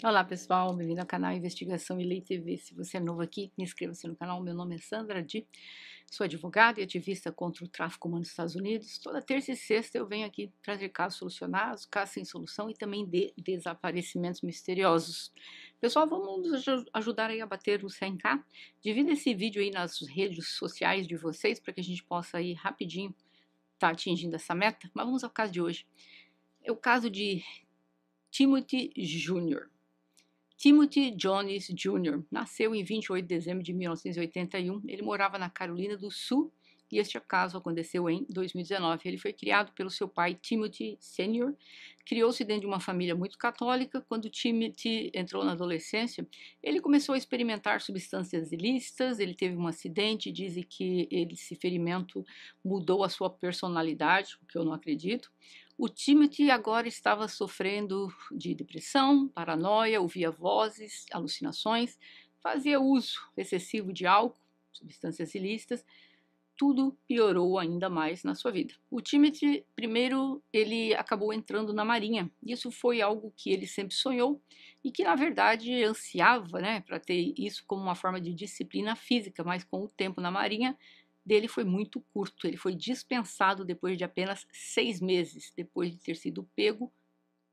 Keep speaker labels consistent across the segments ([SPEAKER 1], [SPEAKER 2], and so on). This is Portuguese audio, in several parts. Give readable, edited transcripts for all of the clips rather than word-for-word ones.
[SPEAKER 1] Olá pessoal, bem-vindo ao canal Investigação e Lei TV. Se você é novo aqui, inscreva-se no canal. Meu nome é Sandra Di, sou advogada e ativista contra o tráfico humano nos Estados Unidos. Toda terça e sexta eu venho aqui trazer casos solucionados, casos sem solução e também de desaparecimentos misteriosos. Pessoal, vamos nos ajudar aí a bater o 100k? Divida esse vídeo aí nas redes sociais de vocês para que a gente possa aí rapidinho estar atingindo essa meta. Mas vamos ao caso de hoje. É o caso de Timothy Jr. Timothy Jones Jr. nasceu em 28 de dezembro de 1981. Ele morava na Carolina do Sul e este caso aconteceu em 2019. Ele foi criado pelo seu pai, Timothy Sr. Criou-se dentro de uma família muito católica. Quando Timothy entrou na adolescência, ele começou a experimentar substâncias ilícitas. Ele teve um acidente, dizem que esse ferimento mudou a sua personalidade, o que eu não acredito. O Timothy agora estava sofrendo de depressão, paranoia, ouvia vozes, alucinações, fazia uso excessivo de álcool, substâncias ilícitas. Tudo piorou ainda mais na sua vida. O Timothy, primeiro, ele acabou entrando na Marinha. Isso foi algo que ele sempre sonhou e que, na verdade, ansiava, né, para ter isso como uma forma de disciplina física, mas com o tempo na Marinha dele foi muito curto. Ele foi dispensado depois de apenas 6 meses, depois de ter sido pego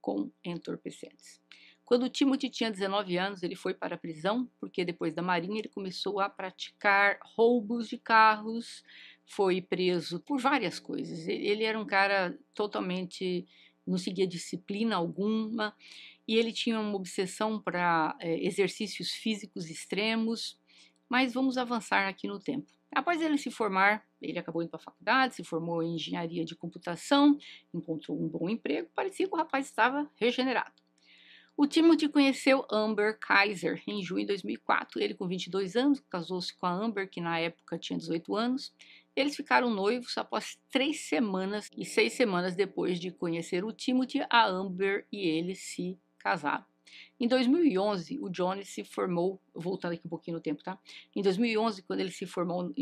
[SPEAKER 1] com entorpecentes. Quando o Timothy tinha 19 anos, ele foi para a prisão, porque depois da Marinha ele começou a praticar roubos de carros, foi preso por várias coisas. Ele era um cara totalmente, não seguia disciplina alguma, e ele tinha uma obsessão para exercícios físicos extremos. Mas vamos avançar aqui no tempo. Após ele se formar, ele acabou indo para a faculdade, se formou em engenharia de computação, encontrou um bom emprego, parecia que o rapaz estava regenerado. O Timothy conheceu Amber Kaiser em junho de 2004. Ele, com 22 anos, casou-se com a Amber, que na época tinha 18 anos. Eles ficaram noivos após 3 semanas, e 6 semanas depois de conhecer o Timothy, a Amber e ele se casaram. Em 2011, o Jones se formou, voltando aqui um pouquinho no tempo, tá? Em 2011, quando ele se formou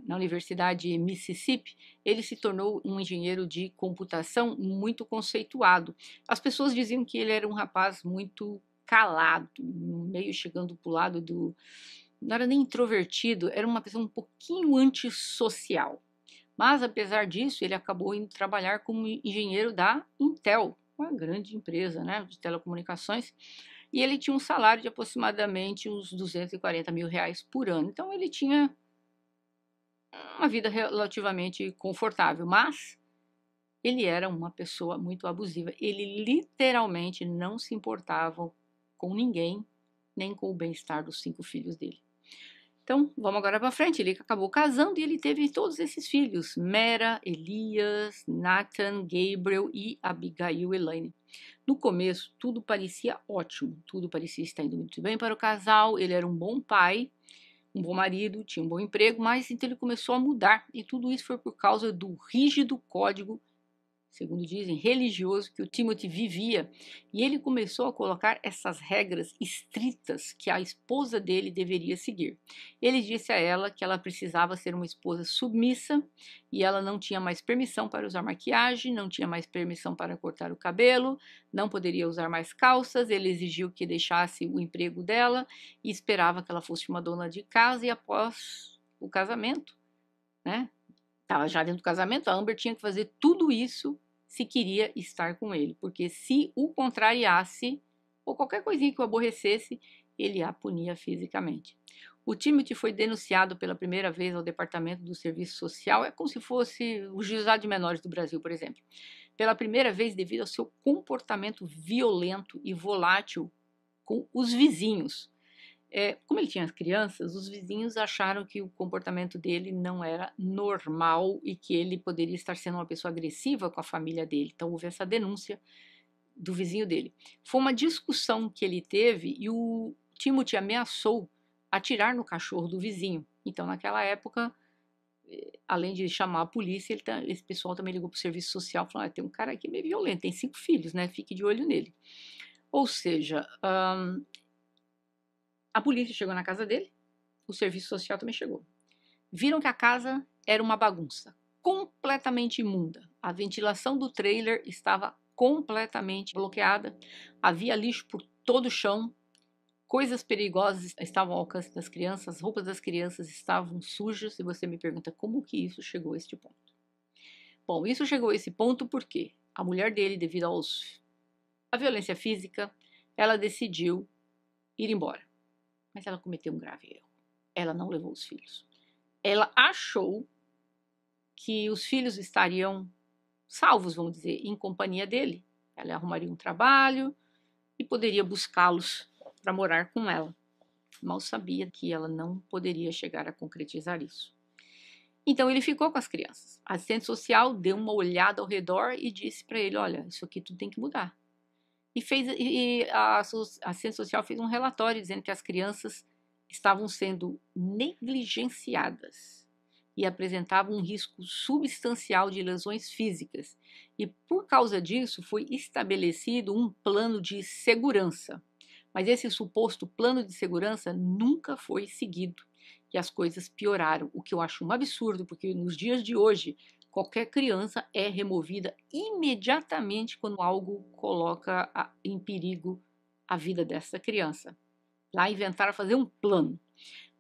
[SPEAKER 1] na Universidade de Mississippi, ele se tornou um engenheiro de computação muito conceituado. As pessoas diziam que ele era um rapaz muito calado, meio chegando para o lado do... Não era nem introvertido, era uma pessoa um pouquinho antissocial. Mas, apesar disso, ele acabou indo trabalhar como engenheiro da Intel, uma grande empresa, né, de telecomunicações, e ele tinha um salário de aproximadamente uns 240 mil reais por ano. Então ele tinha uma vida relativamente confortável, mas ele era uma pessoa muito abusiva. Ele literalmente não se importava com ninguém, nem com o bem-estar dos 5 filhos dele. Então, vamos agora para frente. Ele acabou casando e ele teve todos esses filhos: Mera, Elias, Nathan, Gabriel e Abigail Elaine. No começo, tudo parecia ótimo, tudo parecia estar indo muito bem para o casal. Ele era um bom pai, um bom marido, tinha um bom emprego, mas então ele começou a mudar. E tudo isso foi por causa do rígido código, segundo dizem, religioso que o Timothy vivia, e ele começou a colocar essas regras estritas que a esposa dele deveria seguir. Ele disse a ela que ela precisava ser uma esposa submissa e ela não tinha mais permissão para usar maquiagem, não tinha mais permissão para cortar o cabelo, não poderia usar mais calças. Ele exigiu que deixasse o emprego dela e esperava que ela fosse uma dona de casa, e após o casamento, né? Estava já dentro do casamento, a Amber tinha que fazer tudo isso se queria estar com ele, porque se o contrariasse, ou qualquer coisinha que o aborrecesse, ele a punia fisicamente. O Timothy foi denunciado pela primeira vez ao Departamento do Serviço Social, é como se fosse o Juizado de Menores do Brasil, por exemplo, pela primeira vez devido ao seu comportamento violento e volátil com os vizinhos. Como ele tinha as crianças, os vizinhos acharam que o comportamento dele não era normal e que ele poderia estar sendo uma pessoa agressiva com a família dele. Então houve essa denúncia do vizinho dele. Foi uma discussão que ele teve e o Timothy ameaçou atirar no cachorro do vizinho. Então naquela época, além de chamar a polícia, esse pessoal também ligou para o serviço social, falando: tem um cara aqui meio violento, tem 5 filhos, né? Fique de olho nele. Ou seja, a polícia chegou na casa dele, o serviço social também chegou. Viram que a casa era uma bagunça, completamente imunda. A ventilação do trailer estava completamente bloqueada, havia lixo por todo o chão, coisas perigosas estavam ao alcance das crianças, as roupas das crianças estavam sujas, e você me pergunta como que isso chegou a este ponto. Bom, isso chegou a esse ponto porque a mulher dele, devido à violência física, ela decidiu ir embora. Mas ela cometeu um grave erro. Ela não levou os filhos. Ela achou que os filhos estariam salvos, vamos dizer, em companhia dele. Ela arrumaria um trabalho e poderia buscá-los para morar com ela. Mal sabia que ela não poderia chegar a concretizar isso. Então ele ficou com as crianças. A assistente social deu uma olhada ao redor e disse para ele: olha, isso aqui tudo tem que mudar. E a assistente social fez um relatório dizendo que as crianças estavam sendo negligenciadas e apresentavam um risco substancial de lesões físicas. E por causa disso foi estabelecido um plano de segurança. Mas esse suposto plano de segurança nunca foi seguido e as coisas pioraram, o que eu acho um absurdo, porque nos dias de hoje qualquer criança é removida imediatamente quando algo coloca em perigo a vida dessa criança. Lá inventaram fazer um plano.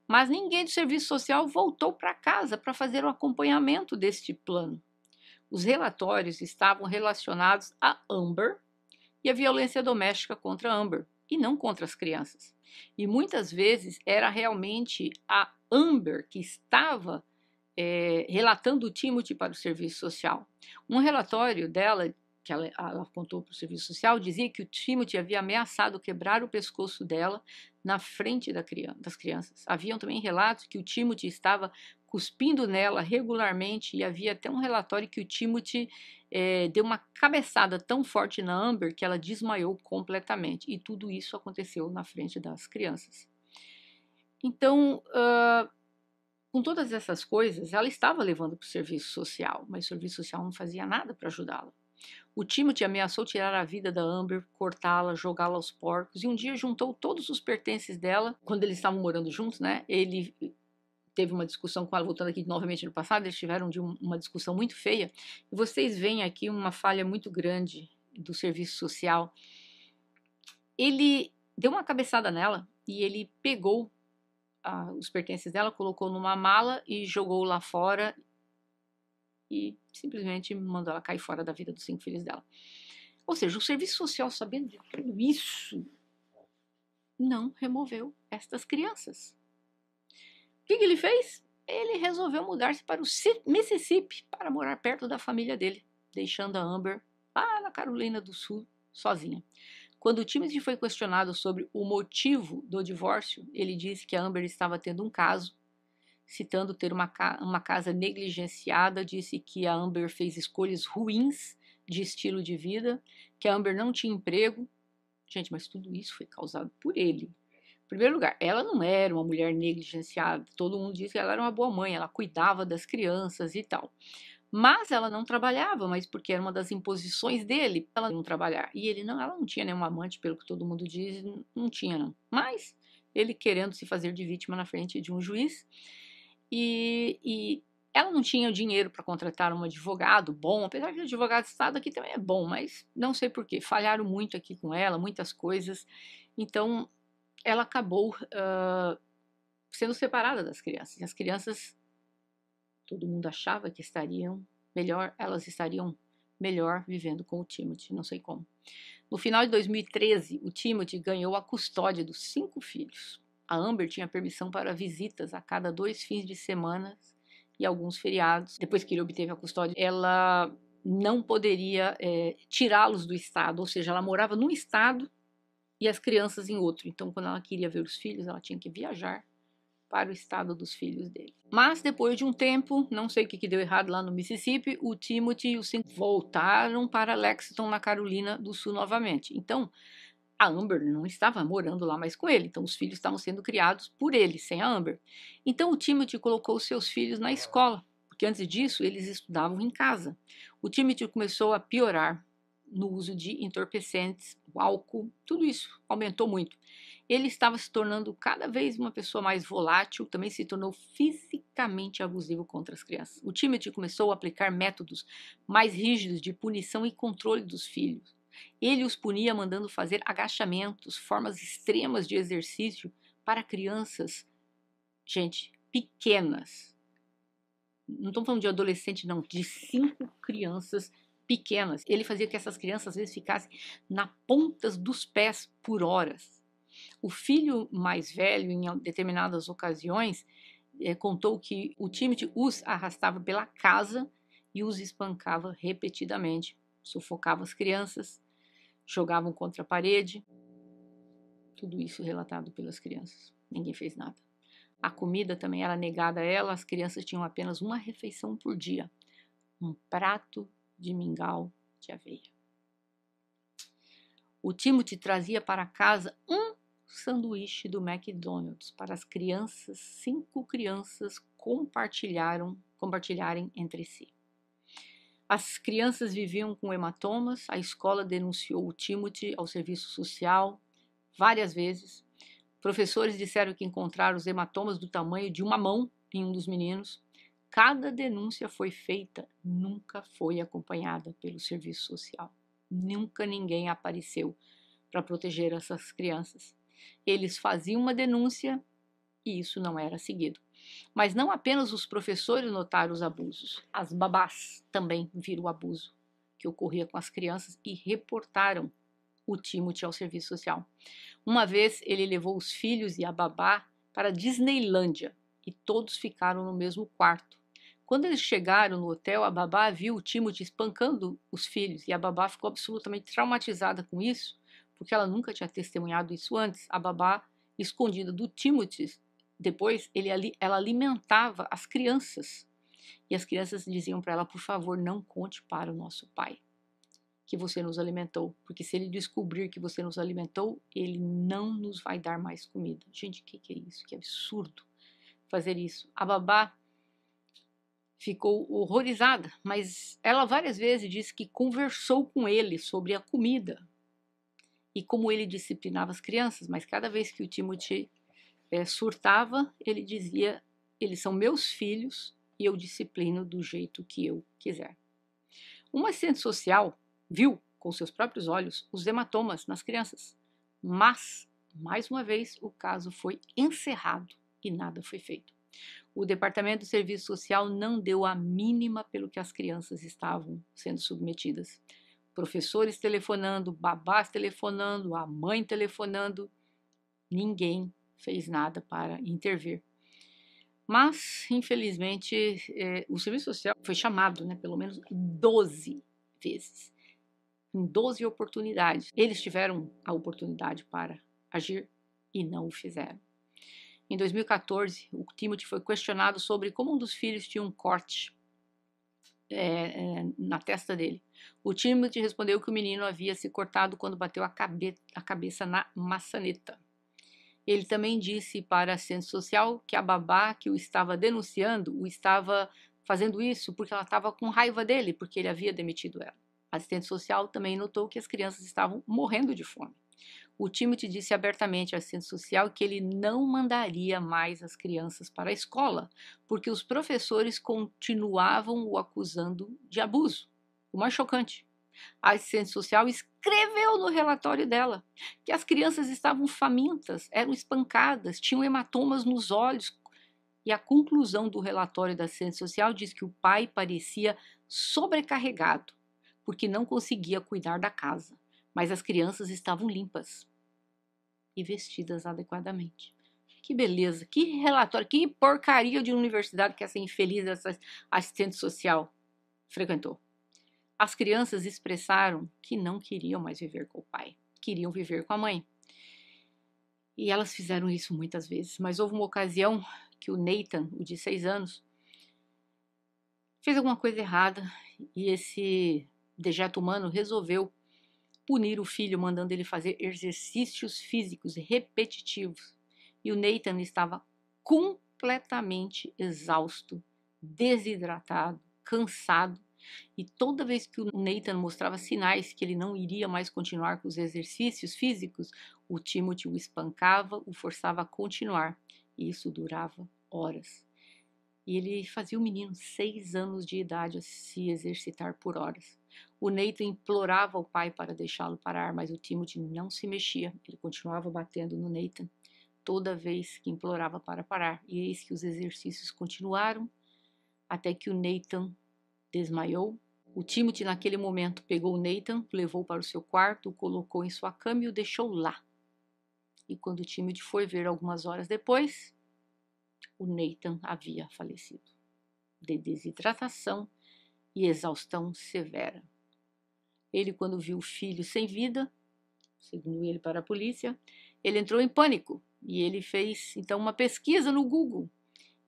[SPEAKER 1] Mas ninguém do serviço social voltou para casa para fazer o acompanhamento deste plano. Os relatórios estavam relacionados a Amber e a violência doméstica contra Amber, e não contra as crianças. E muitas vezes era realmente a Amber que estava relatando o Timothy para o serviço social. Um relatório dela, que ela apontou para o serviço social, dizia que o Timothy havia ameaçado quebrar o pescoço dela na frente das crianças. Haviam também relatos que o Timothy estava cuspindo nela regularmente, e havia até um relatório que o Timothy deu uma cabeçada tão forte na Amber que ela desmaiou completamente. E tudo isso aconteceu na frente das crianças. Então, com todas essas coisas, ela estava levando para o serviço social, mas o serviço social não fazia nada para ajudá-la. O Timothy ameaçou tirar a vida da Amber, cortá-la, jogá-la aos porcos, e um dia juntou todos os pertences dela. Quando eles estavam morando juntos, né, ele teve uma discussão com ela, voltando aqui novamente no passado, eles tiveram uma discussão muito feia, e vocês veem aqui uma falha muito grande do serviço social. Ele deu uma cabeçada nela e ele pegou os pertences dela, colocou numa mala e jogou lá fora e simplesmente mandou ela cair fora da vida dos 5 filhos dela. Ou seja, o serviço social, sabendo de tudo isso, não removeu estas crianças. O que ele fez? Ele resolveu mudar-se para o Mississippi para morar perto da família dele, deixando a Amber lá na Carolina do Sul sozinha. Quando o Timothy foi questionado sobre o motivo do divórcio, ele disse que a Amber estava tendo um caso, citando ter uma casa negligenciada, disse que a Amber fez escolhas ruins de estilo de vida, que a Amber não tinha emprego. Gente, mas tudo isso foi causado por ele. Em primeiro lugar, ela não era uma mulher negligenciada, todo mundo diz que ela era uma boa mãe, ela cuidava das crianças e tal. Mas ela não trabalhava, mas porque era uma das imposições dele, ela não trabalhar. E ela não tinha nenhum amante, pelo que todo mundo diz, não tinha não. Mas ele querendo se fazer de vítima na frente de um juiz, e ela não tinha o dinheiro para contratar um advogado bom, apesar que o advogado de Estado aqui também é bom, mas não sei porquê, falharam muito aqui com ela, muitas coisas, então ela acabou sendo separada das crianças. E as crianças, todo mundo achava que elas estariam melhor vivendo com o Timothy, não sei como. No final de 2013, o Timothy ganhou a custódia dos 5 filhos. A Amber tinha permissão para visitas a cada 2 fins de semana e alguns feriados. Depois que ele obteve a custódia, ela não poderia tirá-los do estado, ou seja, ela morava num estado e as crianças em outro. Então, quando ela queria ver os filhos, ela tinha que viajar para o estado dos filhos dele. Mas depois de um tempo, não sei o que deu errado lá no Mississippi, o Timothy e os 5 voltaram para Lexington, na Carolina do Sul novamente. Então, a Amber não estava morando lá mais com ele, então os filhos estavam sendo criados por ele, sem a Amber. Então o Timothy colocou seus filhos na escola, porque antes disso eles estudavam em casa. O Timothy começou a piorar no uso de entorpecentes, o álcool, tudo isso aumentou muito. Ele estava se tornando cada vez uma pessoa mais volátil, também se tornou fisicamente abusivo contra as crianças. O Timothy começou a aplicar métodos mais rígidos de punição e controle dos filhos. Ele os punia mandando fazer agachamentos, formas extremas de exercício para crianças, gente, pequenas. Não estou falando de adolescente, não, de 5 crianças pequenas. Ele fazia que essas crianças às vezes ficassem na ponta dos pés por horas. O filho mais velho, em determinadas ocasiões, contou que o Timothy os arrastava pela casa e os espancava repetidamente, sufocava as crianças, jogavam contra a parede. Tudo isso relatado pelas crianças. Ninguém fez nada. A comida também era negada a ela, as crianças tinham apenas uma refeição por dia, um prato de mingau de aveia. O Timothy trazia para casa um sanduíche do McDonald's para as crianças, 5 crianças compartilharem entre si. As crianças viviam com hematomas, a escola denunciou o Timothy ao serviço social várias vezes. Professores disseram que encontraram os hematomas do tamanho de uma mão em um dos meninos. Cada denúncia foi feita, nunca foi acompanhada pelo serviço social. Nunca ninguém apareceu para proteger essas crianças. Eles faziam uma denúncia e isso não era seguido. Mas não apenas os professores notaram os abusos, as babás também viram o abuso que ocorria com as crianças e reportaram o Timothy ao serviço social. Uma vez ele levou os filhos e a babá para a Disneylândia e todos ficaram no mesmo quarto. Quando eles chegaram no hotel, a babá viu o Timothy espancando os filhos e a babá ficou absolutamente traumatizada com isso, porque ela nunca tinha testemunhado isso antes. A babá, escondida do Timothy, depois ela alimentava as crianças e as crianças diziam para ela: por favor, não conte para o nosso pai que você nos alimentou, porque se ele descobrir que você nos alimentou, ele não nos vai dar mais comida. Gente, o que é isso? Que absurdo fazer isso. A babá ficou horrorizada, mas ela várias vezes disse que conversou com ele sobre a comida e como ele disciplinava as crianças, mas cada vez que o Timothy surtava, ele dizia: eles são meus filhos e eu disciplino do jeito que eu quiser. Uma assistente social viu com seus próprios olhos os hematomas nas crianças, mas, mais uma vez, o caso foi encerrado e nada foi feito. O Departamento do Serviço Social não deu a mínima pelo que as crianças estavam sendo submetidas. Professores telefonando, babás telefonando, a mãe telefonando, ninguém fez nada para intervir. Mas, infelizmente, o Serviço Social foi chamado, pelo menos 12 vezes, em 12 oportunidades. Eles tiveram a oportunidade para agir e não o fizeram. Em 2014, o Timothy foi questionado sobre como um dos filhos tinha um corte na testa dele. O Timothy respondeu que o menino havia se cortado quando bateu a cabeça na maçaneta. Ele também disse para a assistente social que a babá que o estava denunciando o estava fazendo isso porque ela estava com raiva dele, porque ele havia demitido ela. A assistente social também notou que as crianças estavam morrendo de fome. O Timothy disse abertamente à assistente social que ele não mandaria mais as crianças para a escola, porque os professores continuavam o acusando de abuso. O mais chocante: a assistente social escreveu no relatório dela que as crianças estavam famintas, eram espancadas, tinham hematomas nos olhos. E a conclusão do relatório da assistente social diz que o pai parecia sobrecarregado, porque não conseguia cuidar da casa, mas as crianças estavam limpas e vestidas adequadamente. Que beleza, que relatório, que porcaria de universidade que essa infeliz essa assistente social frequentou. As crianças expressaram que não queriam mais viver com o pai, queriam viver com a mãe. E elas fizeram isso muitas vezes, mas houve uma ocasião que o Nathan, o de 6 anos, fez alguma coisa errada e esse dejeto humano resolveu punir o filho, mandando ele fazer exercícios físicos repetitivos. E o Nathan estava completamente exausto, desidratado, cansado. E toda vez que o Nathan mostrava sinais que ele não iria mais continuar com os exercícios físicos, o Timothy o espancava, o forçava a continuar. E isso durava horas. E ele fazia o menino, 6 anos de idade, a se exercitar por horas. O Nathan implorava ao pai para deixá-lo parar, mas o Timothy não se mexia. Ele continuava batendo no Nathan toda vez que implorava para parar. E eis que os exercícios continuaram até que o Nathan desmaiou. O Timothy, naquele momento, pegou o Nathan, o levou para o seu quarto, o colocou em sua cama e o deixou lá. E quando o Timothy foi ver algumas horas depois, o Nathan havia falecido de desidratação e exaustão severa. Ele, quando viu o filho sem vida, segundo ele para a polícia, ele entrou em pânico e ele fez então uma pesquisa no Google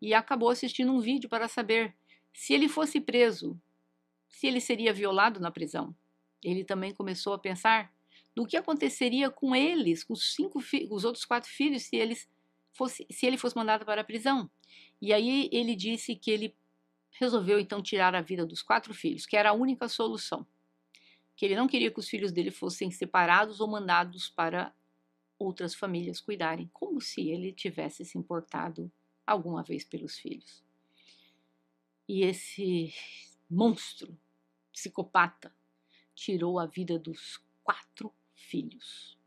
[SPEAKER 1] e acabou assistindo um vídeo para saber se ele fosse preso, se ele seria violado na prisão. Ele também começou a pensar no que aconteceria com eles, com os outros 4 filhos, se ele fosse mandado para a prisão. E aí ele disse que ele resolveu então tirar a vida dos 4 filhos, que era a única solução. Que ele não queria que os filhos dele fossem separados ou mandados para outras famílias cuidarem, como se ele tivesse se importado alguma vez pelos filhos. E esse monstro, psicopata, tirou a vida dos 4 filhos,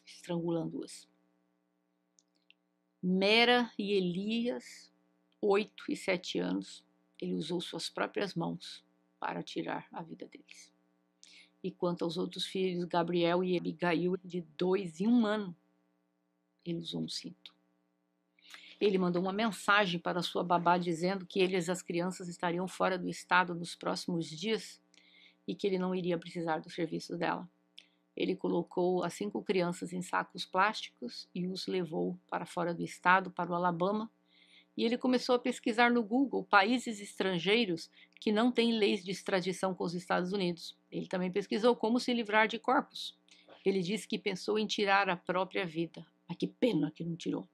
[SPEAKER 1] estrangulando-os. Mera e Elias, 8 e 7 anos, ele usou suas próprias mãos para tirar a vida deles. E quanto aos outros filhos, Gabriel e Abigail, de 2 e 1 ano, ele usou um cinto. Ele mandou uma mensagem para sua babá dizendo que eles, as crianças, estariam fora do estado nos próximos dias e que ele não iria precisar dos serviços dela. Ele colocou as 5 crianças em sacos plásticos e os levou para fora do estado, para o Alabama, e ele começou a pesquisar no Google países estrangeiros que não têm leis de extradição com os Estados Unidos. Ele também pesquisou como se livrar de corpos. Ele disse que pensou em tirar a própria vida. Mas que pena que não tirou.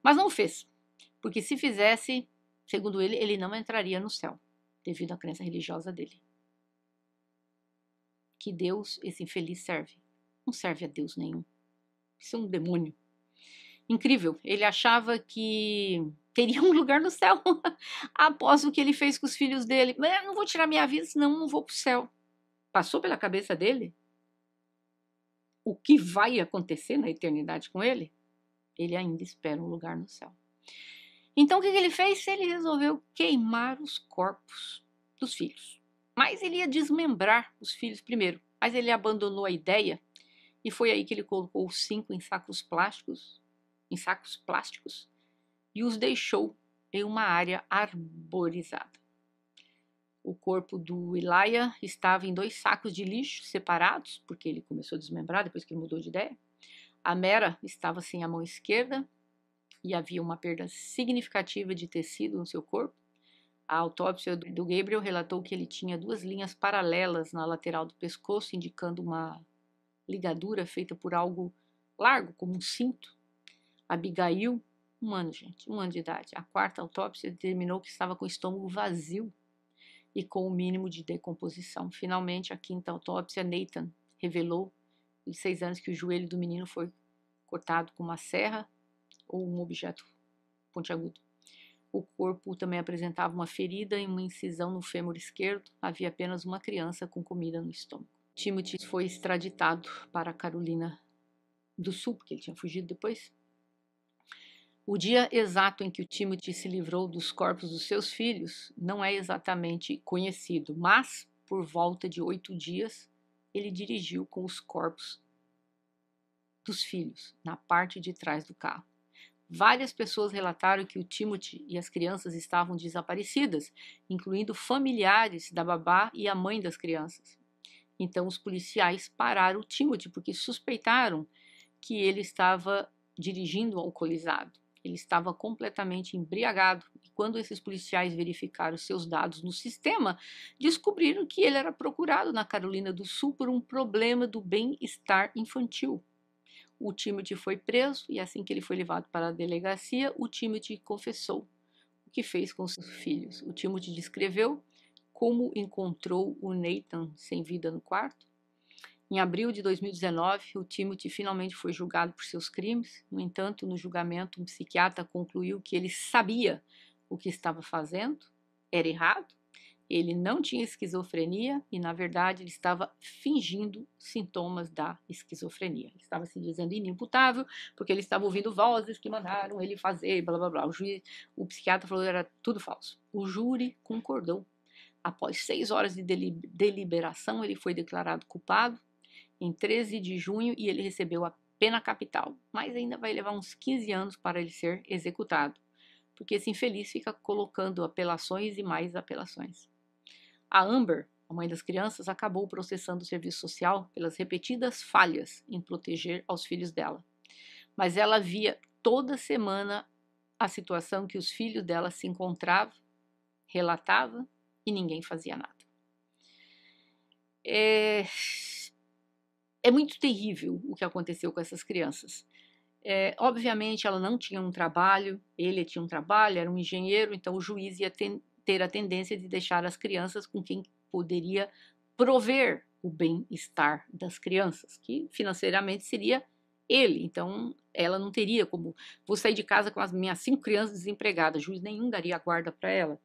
[SPEAKER 1] Mas não fez, porque se fizesse, segundo ele, ele não entraria no céu, devido à crença religiosa dele. Que Deus esse infeliz serve? Não serve a Deus nenhum. Isso é um demônio. Incrível, ele achava que teria um lugar no céu após o que ele fez com os filhos dele. Mas não vou tirar minha vida, senão não vou para o céu. Passou pela cabeça dele o que vai acontecer na eternidade com ele? Ele ainda espera um lugar no céu. Então o que ele fez? Ele resolveu queimar os corpos dos filhos. Mas ele ia desmembrar os filhos primeiro. Mas ele abandonou a ideia e foi aí que ele colocou os 5 em sacos plásticos e os deixou em uma área arborizada. O corpo do Elijah estava em 2 sacos de lixo separados, porque ele começou a desmembrar depois que ele mudou de ideia. A Mera estava sem a mão esquerda e havia uma perda significativa de tecido no seu corpo. A autópsia do Gabriel relatou que ele tinha 2 linhas paralelas na lateral do pescoço, indicando uma ligadura feita por algo largo, como um cinto. Abigail, 1 ano, gente, 1 ano de idade. A 4ª autópsia determinou que estava com o estômago vazio e com o mínimo de decomposição. Finalmente, a 5ª autópsia, Nathan, revelou, de 6 anos, que o joelho do menino foi cortado com uma serra ou um objeto pontiagudo. O corpo também apresentava uma ferida e uma incisão no fêmur esquerdo. Havia apenas uma criança com comida no estômago. Timothy foi extraditado para a Carolina do Sul, porque ele tinha fugido depois. O dia exato em que o Timothy se livrou dos corpos dos seus filhos não é exatamente conhecido, mas, por volta de 8 dias, ele dirigiu com os corpos dos filhos na parte de trás do carro. Várias pessoas relataram que o Timothy e as crianças estavam desaparecidas, incluindo familiares da babá e a mãe das crianças. Então os policiais pararam o Timothy porque suspeitaram que ele estava dirigindo alcoolizado. Ele estava completamente embriagado. E quando esses policiais verificaram seus dados no sistema, descobriram que ele era procurado na Carolina do Sul por um problema do bem-estar infantil. O Timothy foi preso e assim que ele foi levado para a delegacia, o Timothy confessou o que fez com seus filhos. O Timothy descreveu como encontrou o Nathan sem vida no quarto. Em abril de 2019, o Timothy finalmente foi julgado por seus crimes. No entanto, no julgamento, um psiquiatra concluiu que ele sabia o que estava fazendo, era errado. Ele não tinha esquizofrenia e, na verdade, ele estava fingindo sintomas da esquizofrenia. Ele estava se dizendo inimputável porque ele estava ouvindo vozes que mandaram ele fazer, blá blá blá. O psiquiatra falou que era tudo falso. O júri concordou. Após 6 horas de deliberação, ele foi declarado culpado em 13 de junho e ele recebeu a pena capital. Mas ainda vai levar uns 15 anos para ele ser executado, porque esse infeliz fica colocando apelações e mais apelações. A Amber, a mãe das crianças, acabou processando o serviço social pelas repetidas falhas em proteger aos filhos dela. Mas ela via toda semana a situação que os filhos dela se encontravam, relatava e ninguém fazia nada. É muito terrível o que aconteceu com essas crianças. Obviamente ela não tinha um trabalho, ele tinha um trabalho, era um engenheiro, então o juiz ia ter a tendência de deixar as crianças com quem poderia prover o bem-estar das crianças, que financeiramente seria ele. Então ela não teria como, vou sair de casa com as minhas 5 crianças desempregadas, juiz nenhum daria guarda para ela.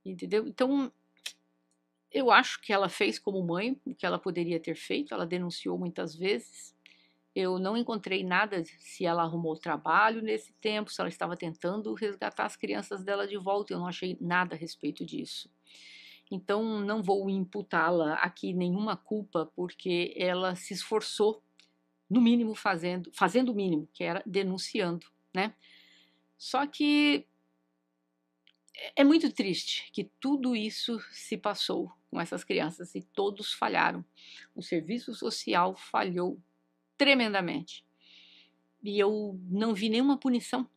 [SPEAKER 1] Entendeu? Então eu acho que ela fez como mãe o que ela poderia ter feito, ela denunciou muitas vezes. Eu não encontrei nada se ela arrumou trabalho nesse tempo, se ela estava tentando resgatar as crianças dela de volta, eu não achei nada a respeito disso. Então não vou imputá-la aqui nenhuma culpa, porque ela se esforçou, no mínimo fazendo o mínimo, que era denunciando, né? Só que é muito triste que tudo isso se passou com essas crianças e todos falharam. O serviço social falhou tremendamente. E eu não vi nenhuma punição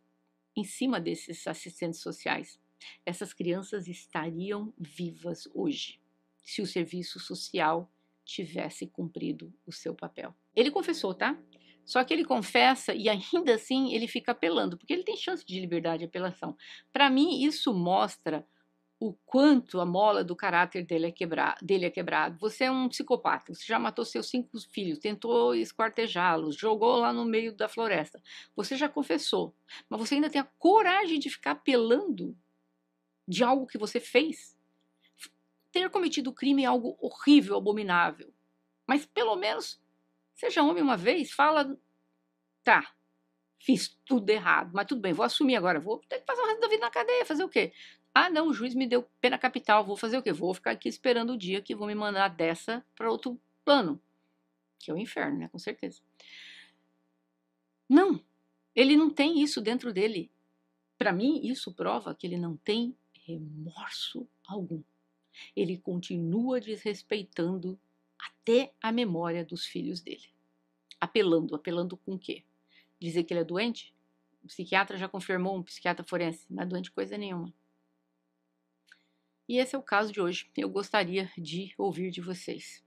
[SPEAKER 1] em cima desses assistentes sociais. Essas crianças estariam vivas hoje, se o serviço social tivesse cumprido o seu papel. Ele confessou, tá? Só que ele confessa e ainda assim ele fica apelando, porque ele tem chance de liberdade de apelação. Para mim, isso mostra o quanto a mola do caráter dele é quebrado. Você é um psicopata, você já matou seus 5 filhos, tentou esquartejá-los, jogou lá no meio da floresta. Você já confessou, mas você ainda tem a coragem de ficar apelando de algo que você fez? Ter cometido crime é algo horrível, abominável. Mas pelo menos seja homem uma vez, fala, tá, fiz tudo errado, mas tudo bem, vou assumir agora, vou ter que passar o resto da vida na cadeia, fazer o quê? Ah, não, o juiz me deu pena capital, vou fazer o quê? Vou ficar aqui esperando o dia que vão me mandar dessa para outro plano, que é o inferno, né? Com certeza. Não, ele não tem isso dentro dele. Para mim, isso prova que ele não tem remorso algum. Ele continua desrespeitando até a memória dos filhos dele. Apelando com o quê? Dizer que ele é doente? O psiquiatra já confirmou, um psiquiatra forense, não é doente coisa nenhuma. E esse é o caso de hoje. Eu gostaria de ouvir de vocês.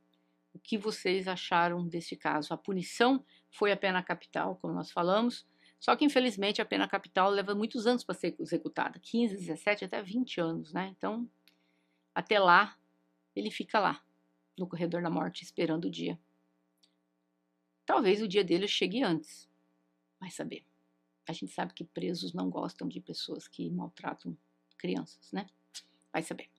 [SPEAKER 1] O que vocês acharam deste caso? A punição foi a pena capital, como nós falamos, só que infelizmente a pena capital leva muitos anos para ser executada, 15, 17, até 20 anos, né? Então, até lá, ele fica lá, no corredor da morte, esperando o dia. Talvez o dia dele chegue antes, vai saber. A gente sabe que presos não gostam de pessoas que maltratam crianças, né? Vai saber.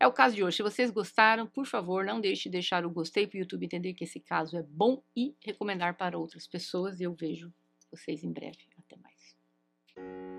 [SPEAKER 1] É o caso de hoje. Se vocês gostaram, por favor, não deixe de deixar o gostei para o YouTube entender que esse caso é bom e recomendar para outras pessoas. E eu vejo vocês em breve. Até mais.